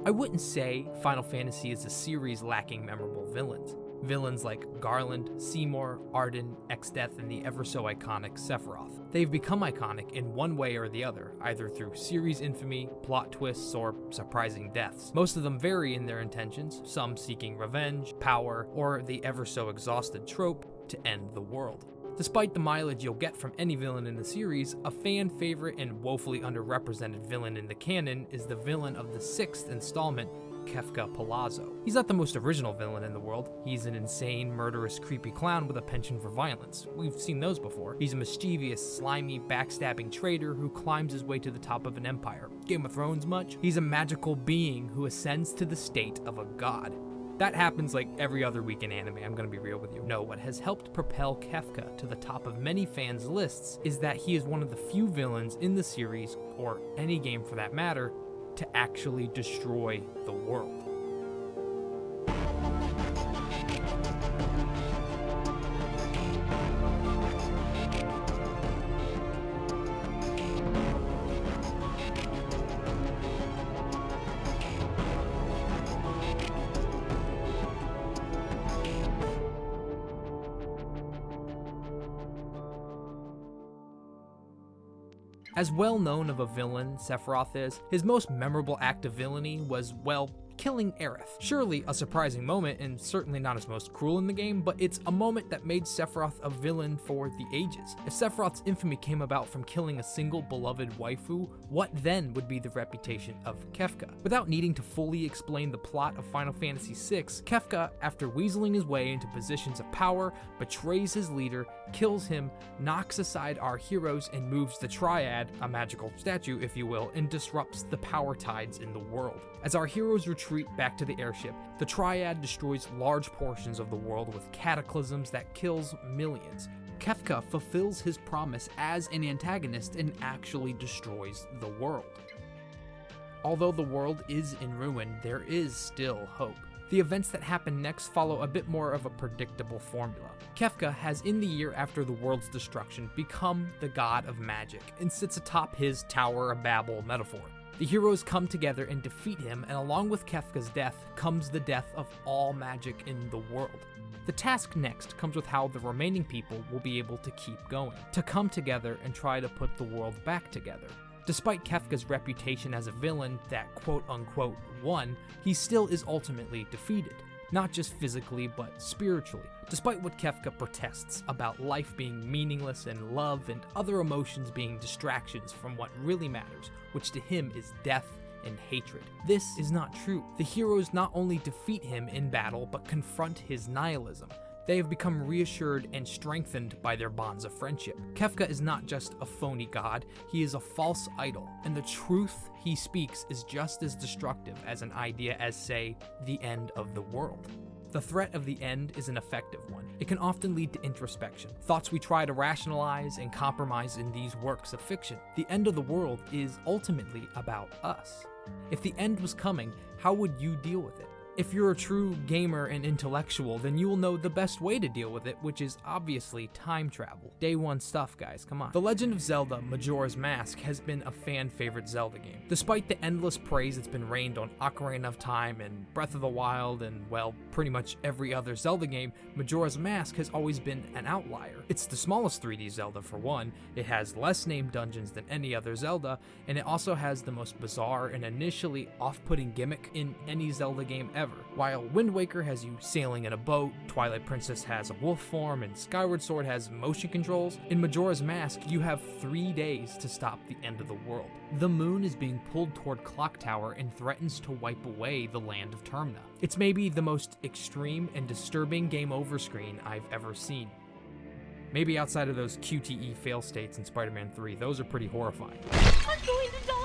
I wouldn't say Final Fantasy is a series lacking memorable villains. Villains like Garland, Seymour, Arden, Exdeath, and the ever-so-iconic Sephiroth. They've become iconic in one way or the other, either through series infamy, plot twists, or surprising deaths. Most of them vary in their intentions, some seeking revenge, power, or the ever-so-exhausted trope to end the world. Despite the mileage you'll get from any villain in the series, a fan favorite and woefully underrepresented villain in the canon is the villain of the 6th installment, Kefka Palazzo. He's not the most original villain in the world. He's an insane, murderous, creepy clown with a penchant for violence. We've seen those before. He's a mischievous, slimy, backstabbing traitor who climbs his way to the top of an empire. Game of Thrones much? He's a magical being who ascends to the state of a god. That happens like every other week in anime, I'm gonna be real with you. No, what has helped propel Kefka to the top of many fans' lists is that he is one of the few villains in the series, or any game for that matter, to actually destroy the world. As well known of a villain Sephiroth is, his most memorable act of villainy was, well, killing Aerith. Surely a surprising moment, and certainly not his most cruel in the game, but it's a moment that made Sephiroth a villain for the ages. If Sephiroth's infamy came about from killing a single beloved waifu, what then would be the reputation of Kefka? Without needing to fully explain the plot of Final Fantasy VI, Kefka, after weaseling his way into positions of power, betrays his leader, kills him, knocks aside our heroes, and moves the Triad, a magical statue if you will, and disrupts the power tides in the world. As our heroes retreat back to the airship, the Triad destroys large portions of the world with cataclysms that kills millions. Kefka fulfills his promise as an antagonist and actually destroys the world. Although the world is in ruin, there is still hope. The events that happen next follow a bit more of a predictable formula. Kefka has, in the year after the world's destruction, become the god of magic and sits atop his Tower of Babel metaphor. The heroes come together and defeat him, and along with Kefka's death comes the death of all magic in the world. The task next comes with how the remaining people will be able to keep going, to come together and try to put the world back together. Despite Kefka's reputation as a villain that quote-unquote won, he still is ultimately defeated. Not just physically, but spiritually, despite what Kefka protests about life being meaningless and love and other emotions being distractions from what really matters, which to him is death and hatred. This is not true. The heroes not only defeat him in battle, but confront his nihilism. They have become reassured and strengthened by their bonds of friendship. Kefka is not just a phony god, he is a false idol, and the truth he speaks is just as destructive as an idea as, say, the end of the world. The threat of the end is an effective one. It can often lead to introspection, thoughts we try to rationalize and compromise in these works of fiction. The end of the world is ultimately about us. If the end was coming, how would you deal with it? If you're a true gamer and intellectual, then you will know the best way to deal with it, which is obviously time travel. Day one stuff, guys, come on. The Legend of Zelda Majora's Mask has been a fan favorite Zelda game. Despite the endless praise that's been rained on Ocarina of Time and Breath of the Wild and, well, pretty much every other Zelda game, Majora's Mask has always been an outlier. It's the smallest 3D Zelda for one, it has less named dungeons than any other Zelda, and it also has the most bizarre and initially off-putting gimmick in any Zelda game ever. While Wind Waker has you sailing in a boat, Twilight Princess has a wolf form, and Skyward Sword has motion controls, in Majora's Mask you have 3 days to stop the end of the world. The moon is being pulled toward Clock Tower and threatens to wipe away the land of Termina. It's maybe the most extreme and disturbing game over screen I've ever seen. Maybe outside of those QTE fail states in Spider-Man 3, those are pretty horrifying. I'm going to die!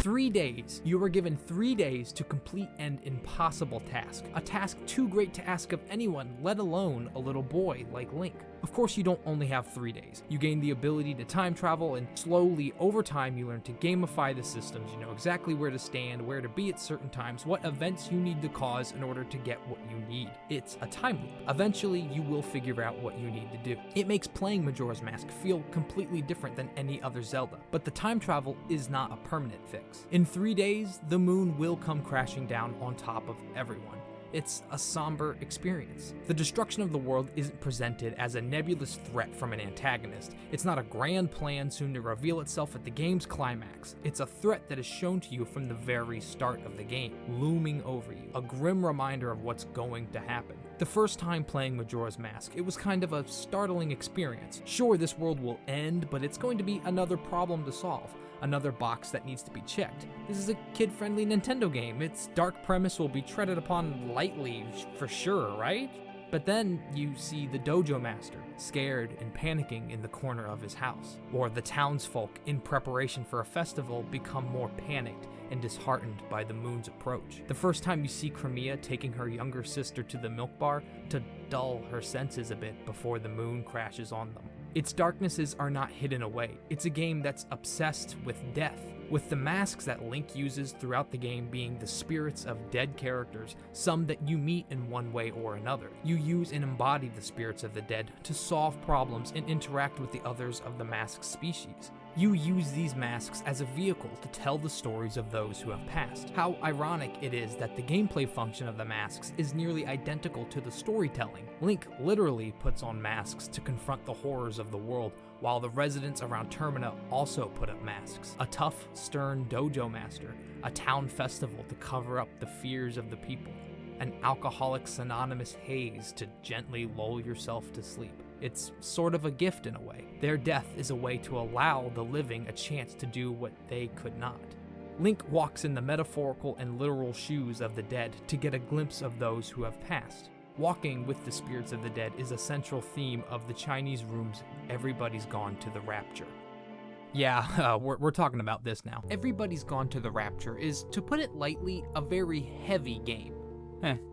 3 days. You are given 3 days to complete an impossible task. A task too great to ask of anyone, let alone a little boy like Link. Of course, you don't only have 3 days. You gain the ability to time travel, and slowly, over time, you learn to gamify the systems. You know exactly where to stand, where to be at certain times, what events you need to cause in order to get what you need. It's a time loop. Eventually, you will figure out what you need to do. It makes playing Majora's Mask feel completely different than any other Zelda, but the time travel is not a permanent fix. In 3 days, the moon will come crashing down on top of everyone. It's a somber experience. The destruction of the world isn't presented as a nebulous threat from an antagonist. It's not a grand plan soon to reveal itself at the game's climax. It's a threat that is shown to you from the very start of the game, looming over you, a grim reminder of what's going to happen. The first time playing Majora's Mask, it was kind of a startling experience. Sure, this world will end, but it's going to be another problem to solve. Another box that needs to be checked. This is a kid-friendly Nintendo game. Its dark premise will be treaded upon lightly, for sure, right? But then you see the dojo master, scared and panicking in the corner of his house. Or the townsfolk, in preparation for a festival, become more panicked and disheartened by the moon's approach. The first time you see Crimea taking her younger sister to the milk bar to dull her senses a bit before the moon crashes on them. Its darknesses are not hidden away. It's a game that's obsessed with death, with the masks that Link uses throughout the game being the spirits of dead characters, some that you meet in one way or another. You use and embody the spirits of the dead to solve problems and interact with the others of the masked species. You use these masks as a vehicle to tell the stories of those who have passed. How ironic it is that the gameplay function of the masks is nearly identical to the storytelling. Link literally puts on masks to confront the horrors of the world, while the residents around Termina also put up masks. A tough, stern dojo master, a town festival to cover up the fears of the people, an Alcoholics Anonymous haze to gently lull yourself to sleep. It's sort of a gift in a way. Their death is a way to allow the living a chance to do what they could not. Link walks in the metaphorical and literal shoes of the dead to get a glimpse of those who have passed. Walking with the spirits of the dead is a central theme of the Chinese room's Everybody's Gone to the Rapture. Yeah, we're talking about this now. Everybody's Gone to the Rapture is, to put it lightly, a very heavy game.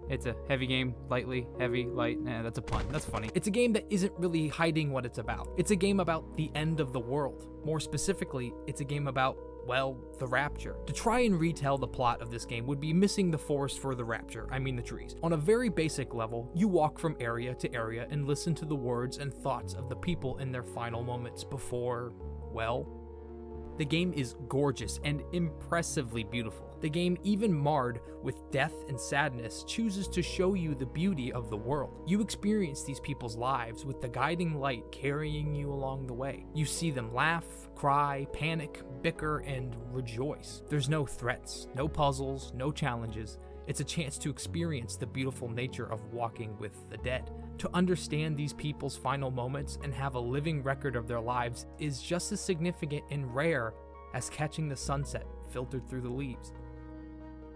It's a heavy game, lightly, heavy, light, that's a pun, that's funny. It's a game that isn't really hiding what it's about. It's a game about the end of the world. More specifically, it's a game about, well, the Rapture. To try and retell the plot of this game would be missing the forest for the Rapture, I mean the trees. On a very basic level, you walk from area to area and listen to the words and thoughts of the people in their final moments before, well, the game is gorgeous and impressively beautiful. The game, even marred with death and sadness, chooses to show you the beauty of the world. You experience these people's lives with the guiding light carrying you along the way. You see them laugh, cry, panic, bicker, and rejoice. There's no threats, no puzzles, no challenges. It's a chance to experience the beautiful nature of walking with the dead. To understand these people's final moments and have a living record of their lives is just as significant and rare as catching the sunset filtered through the leaves.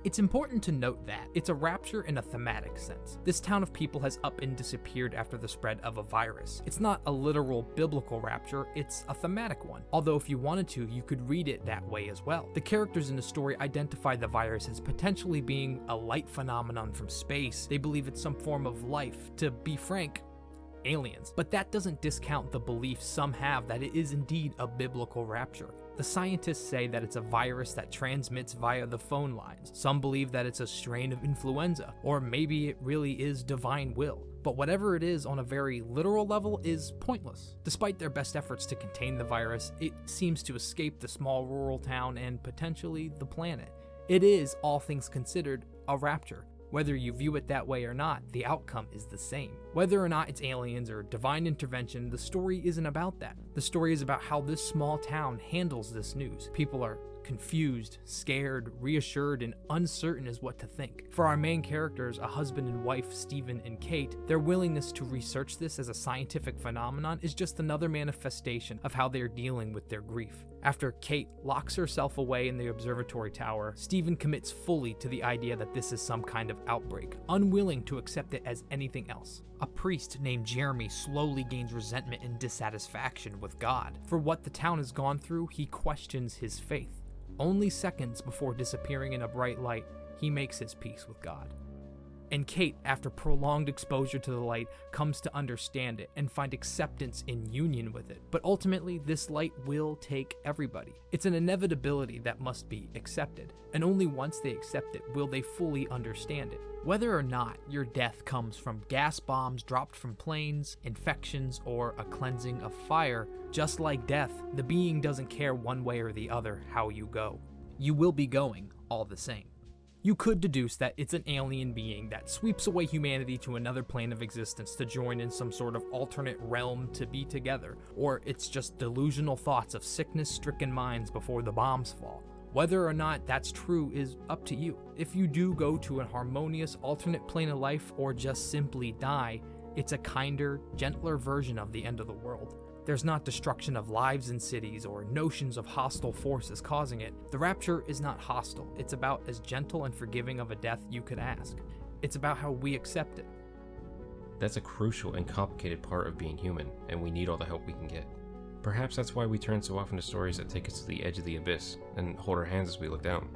It's important to note that it's a rapture in a thematic sense. This town of people has up and disappeared after the spread of a virus. It's not a literal biblical rapture, it's a thematic one. Although if you wanted to, you could read it that way as well. The characters in the story identify the virus as potentially being a light phenomenon from space. They believe it's some form of life. To be frank, aliens. But that doesn't discount the belief some have that it is indeed a biblical rapture. The scientists say that it's a virus that transmits via the phone lines. Some believe that it's a strain of influenza, or maybe it really is divine will. But whatever it is on a very literal level is pointless. Despite their best efforts to contain the virus, it seems to escape the small rural town and potentially the planet. It is, all things considered, a rapture. Whether you view it that way or not, the outcome is the same. Whether or not it's aliens or divine intervention, the story isn't about that. The story is about how this small town handles this news. People are confused, scared, reassured, and uncertain as what to think. For our main characters, a husband and wife, Stephen and Kate, their willingness to research this as a scientific phenomenon is just another manifestation of how they're dealing with their grief. After Kate locks herself away in the observatory tower, Stephen commits fully to the idea that this is some kind of outbreak, unwilling to accept it as anything else. A priest named Jeremy slowly gains resentment and dissatisfaction with God. For what the town has gone through, he questions his faith. Only seconds before disappearing in a bright light, he makes his peace with God. And Kate, after prolonged exposure to the light, comes to understand it and find acceptance in union with it. But ultimately, this light will take everybody. It's an inevitability that must be accepted, and only once they accept it will they fully understand it. Whether or not your death comes from gas bombs dropped from planes, infections, or a cleansing of fire, just like death, the being doesn't care one way or the other how you go. You will be going all the same. You could deduce that it's an alien being that sweeps away humanity to another plane of existence to join in some sort of alternate realm to be together, or it's just delusional thoughts of sickness-stricken minds before the bombs fall. Whether or not that's true is up to you. If you do go to a harmonious alternate plane of life or just simply die, it's a kinder, gentler version of the end of the world. There's not destruction of lives in cities or notions of hostile forces causing it. The rapture is not hostile. It's about as gentle and forgiving of a death you could ask. It's about how we accept it. That's a crucial and complicated part of being human, and we need all the help we can get. Perhaps that's why we turn so often to stories that take us to the edge of the abyss and hold our hands as we look down.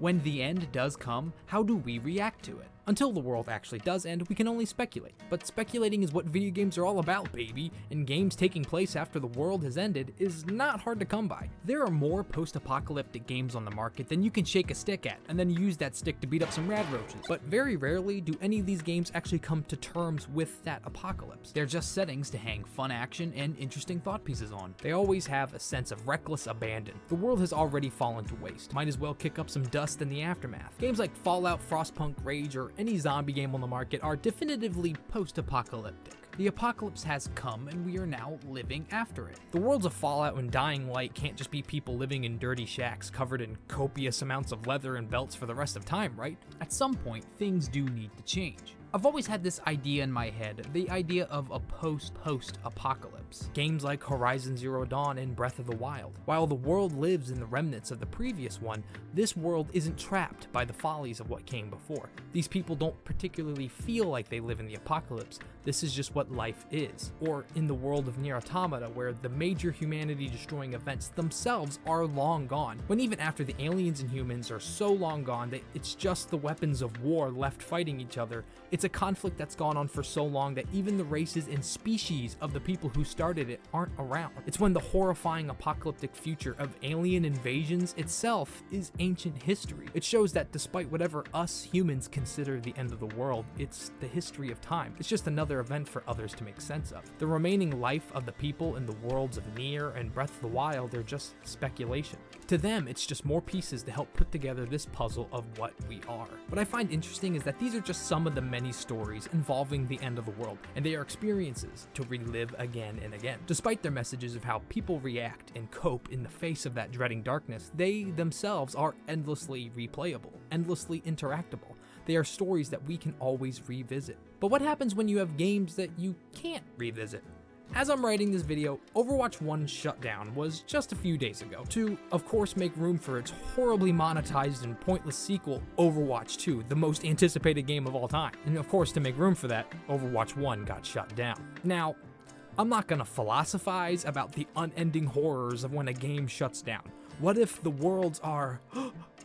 When the end does come, how do we react to it? Until the world actually does end, we can only speculate. But speculating is what video games are all about, baby, and games taking place after the world has ended is not hard to come by. There are more post-apocalyptic games on the market than you can shake a stick at, and then use that stick to beat up some rad roaches. But very rarely do any of these games actually come to terms with that apocalypse. They're just settings to hang fun action and interesting thought pieces on. They always have a sense of reckless abandon. The world has already fallen to waste. Might as well kick up some dust in the aftermath. Games like Fallout, Frostpunk, Rage, or any zombie game on the market are definitively post-apocalyptic. The apocalypse has come and we are now living after it. The worlds of Fallout and Dying Light can't just be people living in dirty shacks covered in copious amounts of leather and belts for the rest of time, right? At some point, things do need to change. I've always had this idea in my head, the idea of a post-apocalypse. Games like Horizon Zero Dawn and Breath of the Wild. While the world lives in the remnants of the previous one, this world isn't trapped by the follies of what came before. These people don't particularly feel like they live in the apocalypse. This is just what life is. Or in the world of Nier Automata, where the major humanity-destroying events themselves are long gone. When even after the aliens and humans are so long gone that it's just the weapons of war left fighting each other, it's a conflict that's gone on for so long that even the races and species of the people who started it aren't around. It's when the horrifying apocalyptic future of alien invasions itself is ancient history. It shows that despite whatever us humans consider the end of the world, it's the history of time. It's just another event for others to make sense of. The remaining life of the people in the worlds of Nier and Breath of the Wild are just speculation. To them, it's just more pieces to help put together this puzzle of what we are. What I find interesting is that these are just some of the many stories involving the end of the world, and they are experiences to relive again and again. Despite their messages of how people react and cope in the face of that dreading darkness, they themselves are endlessly replayable, endlessly interactable. They are stories that we can always revisit. But what happens when you have games that you can't revisit? As I'm writing this video, Overwatch 1's shutdown was just a few days ago, to, of course, make room for its horribly monetized and pointless sequel, Overwatch 2, the most anticipated game of all time. And of course, to make room for that, Overwatch 1 got shut down. Now, I'm not gonna philosophize about the unending horrors of when a game shuts down. What if the worlds are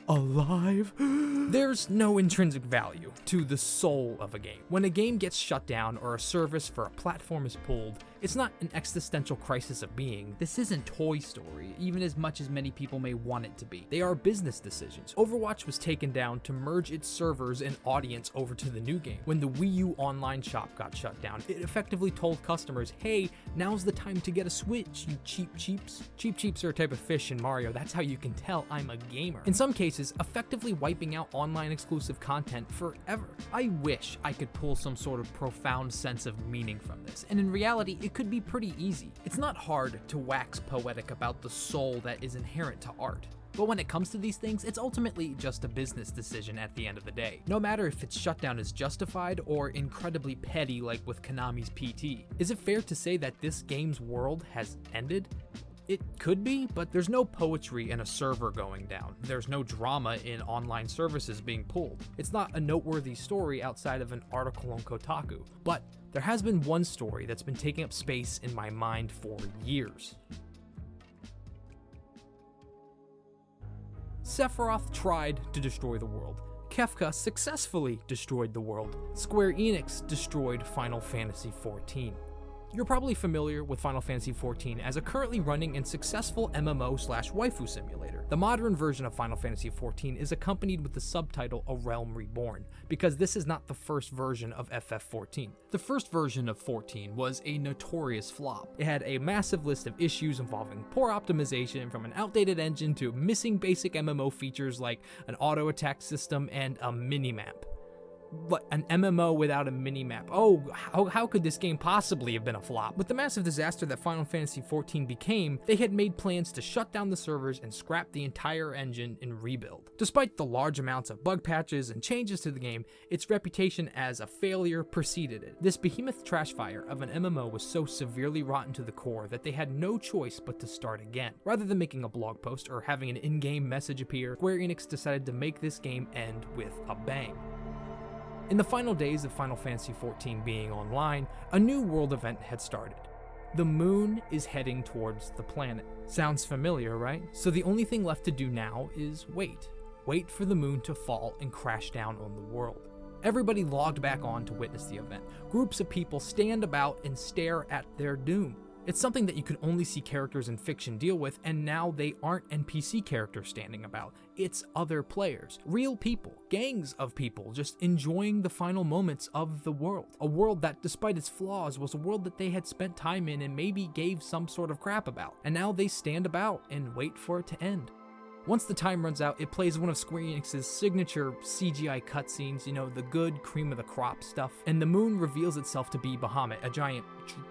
alive? There's no intrinsic value to the soul of a game. When a game gets shut down or a service for a platform is pulled, it's not an existential crisis of being. This isn't Toy Story, even as much as many people may want it to be. They are business decisions. Overwatch was taken down to merge its servers and audience over to the new game. When the Wii U online shop got shut down, it effectively told customers, hey, now's the time to get a Switch, you cheap cheaps. Cheap cheaps are a type of fish in Mario. That's how you can tell I'm a gamer. In some cases, effectively wiping out online exclusive content forever. I wish I could pull some sort of profound sense of meaning from this, and in reality, it could be pretty easy. It's not hard to wax poetic about the soul that is inherent to art. But when it comes to these things, it's ultimately just a business decision at the end of the day. No matter if its shutdown is justified or incredibly petty like with Konami's PT. Is it fair to say that this game's world has ended? It could be, but there's no poetry in a server going down. There's no drama in online services being pulled. It's not a noteworthy story outside of an article on Kotaku. But there has been one story that's been taking up space in my mind for years. Sephiroth tried to destroy the world. Kefka successfully destroyed the world. Square Enix destroyed Final Fantasy XIV. You're probably familiar with Final Fantasy XIV as a currently running and successful MMO/waifu simulator. The modern version of Final Fantasy XIV is accompanied with the subtitle A Realm Reborn, because this is not the first version of FF14. The first version of 14 was a notorious flop. It had a massive list of issues involving poor optimization, from an outdated engine to missing basic MMO features like an auto attack system and a minimap. What, an MMO without a minimap? Oh, how could this game possibly have been a flop? With the massive disaster that Final Fantasy XIV became, they had made plans to shut down the servers and scrap the entire engine and rebuild. Despite the large amounts of bug patches and changes to the game, its reputation as a failure preceded it. This behemoth trash fire of an MMO was so severely rotten to the core that they had no choice but to start again. Rather than making a blog post or having an in-game message appear, Square Enix decided to make this game end with a bang. In the final days of Final Fantasy XIV being online, a new world event had started. The moon is heading towards the planet. Sounds familiar, right? So the only thing left to do now is wait. Wait for the moon to fall and crash down on the world. Everybody logged back on to witness the event. Groups of people stand about and stare at their doom. It's something that you can only see characters in fiction deal with, and now they aren't NPC characters standing about. It's other players, real people, gangs of people just enjoying the final moments of the world. A world that, despite its flaws, was a world that they had spent time in and maybe gave some sort of crap about. And now they stand about and wait for it to end. Once the time runs out, it plays one of Square Enix's signature CGI cutscenes, you know, the good cream of the crop stuff, and the moon reveals itself to be Bahamut, a giant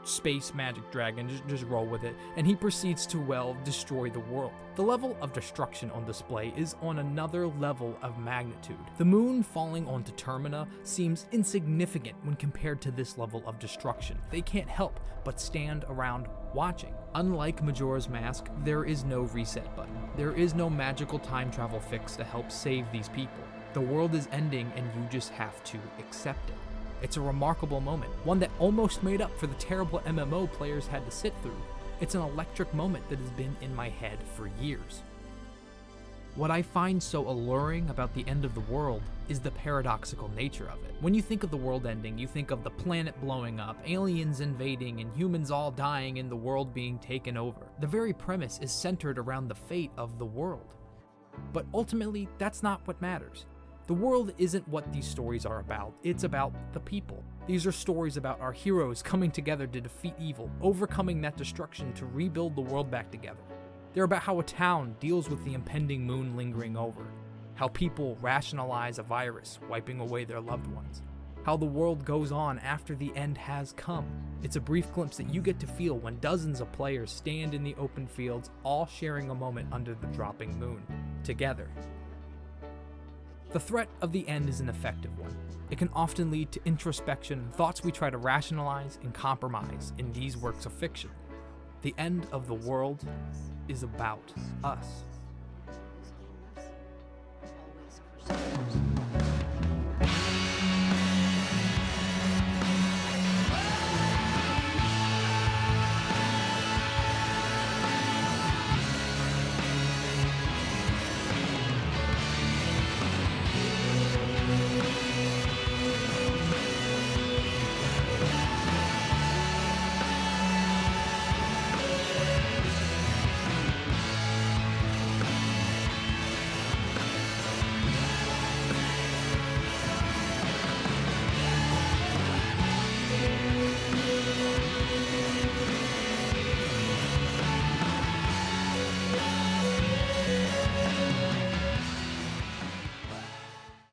space magic dragon. Just roll with it, and he proceeds to, well, destroy the world. The level of destruction on display is on another level of magnitude. The moon falling onto Termina seems insignificant when compared to this level of destruction. They can't help but stand around watching. Unlike Majora's Mask, there is no reset button. There is no magical time travel fix to help save these people. The world is ending and you just have to accept it. It's a remarkable moment, one that almost made up for the terrible MMO players had to sit through. It's an electric moment that has been in my head for years. What I find so alluring about the end of the world is the paradoxical nature of it. When you think of the world ending, you think of the planet blowing up, aliens invading, and humans all dying and the world being taken over. The very premise is centered around the fate of the world. But ultimately, that's not what matters. The world isn't what these stories are about, it's about the people. These are stories about our heroes coming together to defeat evil, overcoming that destruction to rebuild the world back together. They're about how a town deals with the impending moon lingering over, how people rationalize a virus wiping away their loved ones, how the world goes on after the end has come. It's a brief glimpse that you get to feel when dozens of players stand in the open fields, all sharing a moment under the dropping moon, together. The threat of the end is an effective one. It can often lead to introspection, thoughts we try to rationalize and compromise in these works of fiction. The end of the world is about us.